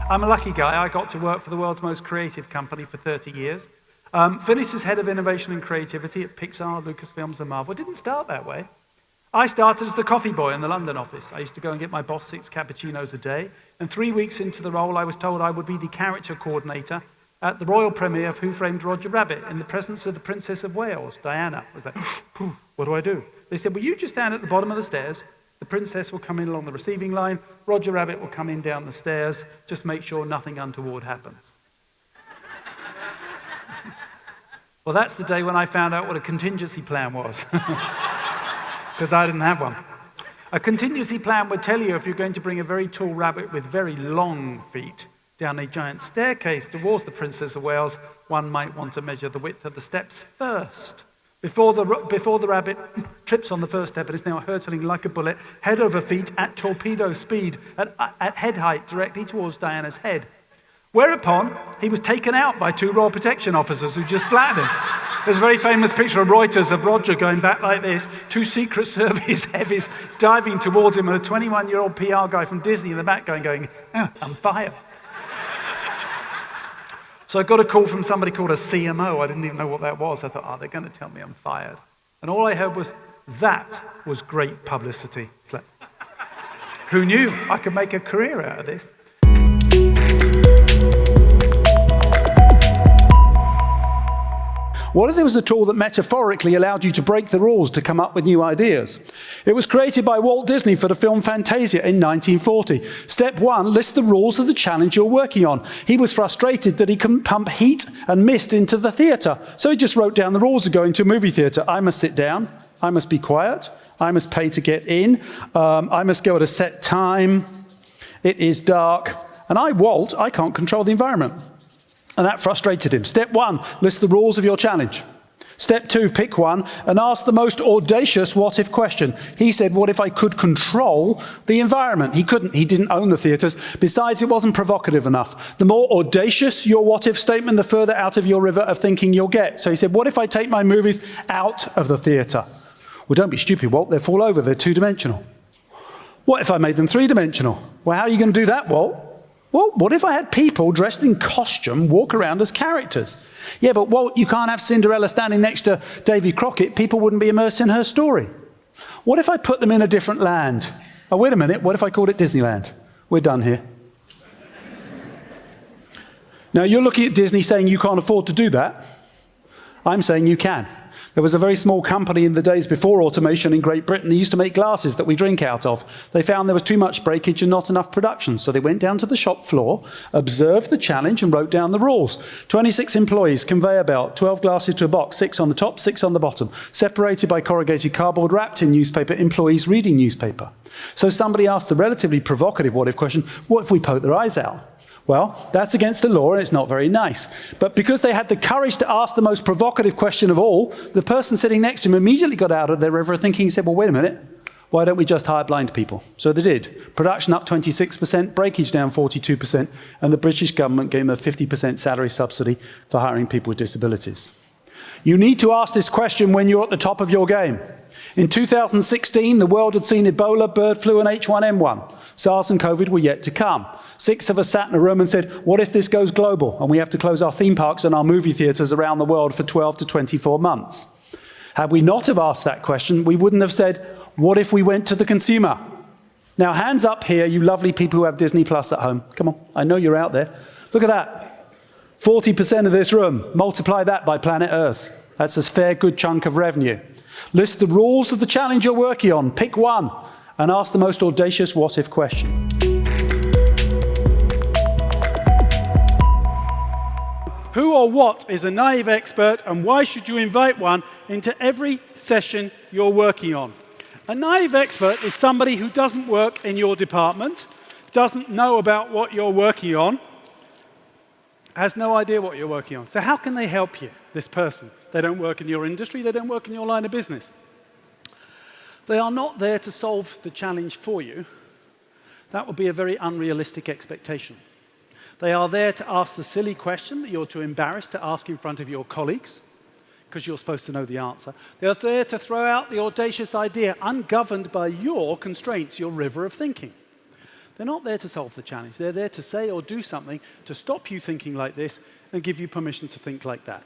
I'm a lucky guy. I got to work for the world's most creative company for 30 years. Finished as head of innovation and creativity at Pixar, Lucasfilms, and Marvel. It didn't start that way. I started as the coffee boy in the London office. I used to go and get my boss 6 cappuccinos a day. And 3 weeks into the role, I was told I would be the character coordinator at the royal premiere of Who Framed Roger Rabbit in the presence of the Princess of Wales, Diana. I was like, what do? They said, well, you just stand at the bottom of the stairs. The princess will come in along the receiving line. Roger Rabbit will come in down the stairs. Just make sure nothing untoward happens. Well, that's the day when I found out what a contingency plan was, because I didn't have one. A contingency plan would tell you if you're going to bring a very tall rabbit with very long feet down a giant staircase towards the Princess of Wales, one might want to measure the width of the steps first. Before the rabbit trips on the first step, it is now hurtling like a bullet, head over feet at torpedo speed, at head height directly towards Diana's head. Whereupon, he was taken out by 2 Royal Protection officers who just flattened him. There's a very famous picture of Reuters of Roger going back like this, 2 Secret Service heavies diving towards him, and a 21-year-old PR guy from Disney in the back going, oh, I'm fired. So I got a call from somebody called a CMO. I didn't even know what that was. I thought, oh, they're going to tell me I'm fired. And all I heard was, that was great publicity. It's like, who knew I could make a career out of this? What if there was a tool that metaphorically allowed you to break the rules to come up with new ideas? It was created by Walt Disney for the film Fantasia in 1940. Step 1, list the rules of the challenge you're working on. He was frustrated that he couldn't pump heat and mist into the theatre, so he just wrote down the rules of going to a movie theatre. I must sit down, I must be quiet, I must pay to get in, I must go at a set time, it is dark, and Walt, I can't control the environment. And that frustrated him. Step 1, list the rules of your challenge. Step 2, pick one and ask the most audacious what-if question. He said, what if I could control the environment? He couldn't. He didn't own the theatres. Besides, it wasn't provocative enough. The more audacious your what-if statement, the further out of your river of thinking you'll get. So he said, what if I take my movies out of the theatre? Well, don't be stupid, Walt. They'll fall over. They're 2-dimensional. What if I made them 3-dimensional? Well, how are you going to do that, Walt? Well, what if I had people dressed in costume walk around as characters? Yeah, but Walt, you can't have Cinderella standing next to Davy Crockett. People wouldn't be immersed in her story. What if I put them in a different land? Oh, wait a minute. What if I called it Disneyland? We're done here. Now, you're looking at Disney saying you can't afford to do that. I'm saying you can. There was a very small company in the days before automation in Great Britain. They used to make glasses that we drink out of. They found there was too much breakage and not enough production. So they went down to the shop floor, observed the challenge and wrote down the rules. 26 employees, conveyor belt, 12 glasses to a box, 6 on the top, 6 on the bottom. Separated by corrugated cardboard, wrapped in newspaper, employees reading newspaper. So somebody asked the relatively provocative what-if question, what if we poke their eyes out? Well, that's against the law and it's not very nice. But because they had the courage to ask the most provocative question of all, the person sitting next to him immediately got out of their river thinking, he said, well, wait a minute, why don't we just hire blind people? So they did. Production up 26%, breakage down 42%, and the British government gave them a 50% salary subsidy for hiring people with disabilities. You need to ask this question when you're at the top of your game. In 2016, the world had seen Ebola, bird flu, and H1N1. SARS and COVID were yet to come. 6 of us sat in a room and said, what if this goes global and we have to close our theme parks and our movie theatres around the world for 12 to 24 months? Had we not have asked that question, we wouldn't have said, what if we went to the consumer? Now, hands up here, you lovely people who have Disney Plus at home. Come on, I know you're out there. Look at that. 40% of this room. Multiply that by planet Earth. That's a fair good chunk of revenue. List the rules of the challenge you're working on. Pick one and ask the most audacious what-if question. Who or what is a naive expert, and why should you invite one into every session you're working on? A naive expert is somebody who doesn't work in your department, doesn't know about what you're working on, has no idea what you're working on. So how can they help you, this person? They don't work in your industry, they don't work in your line of business. They are not there to solve the challenge for you. That would be a very unrealistic expectation. They are there to ask the silly question that you're too embarrassed to ask in front of your colleagues, because you're supposed to know the answer. They are there to throw out the audacious idea, ungoverned by your constraints, your river of thinking. They're not there to solve the challenge. They're there to say or do something to stop you thinking like this and give you permission to think like that.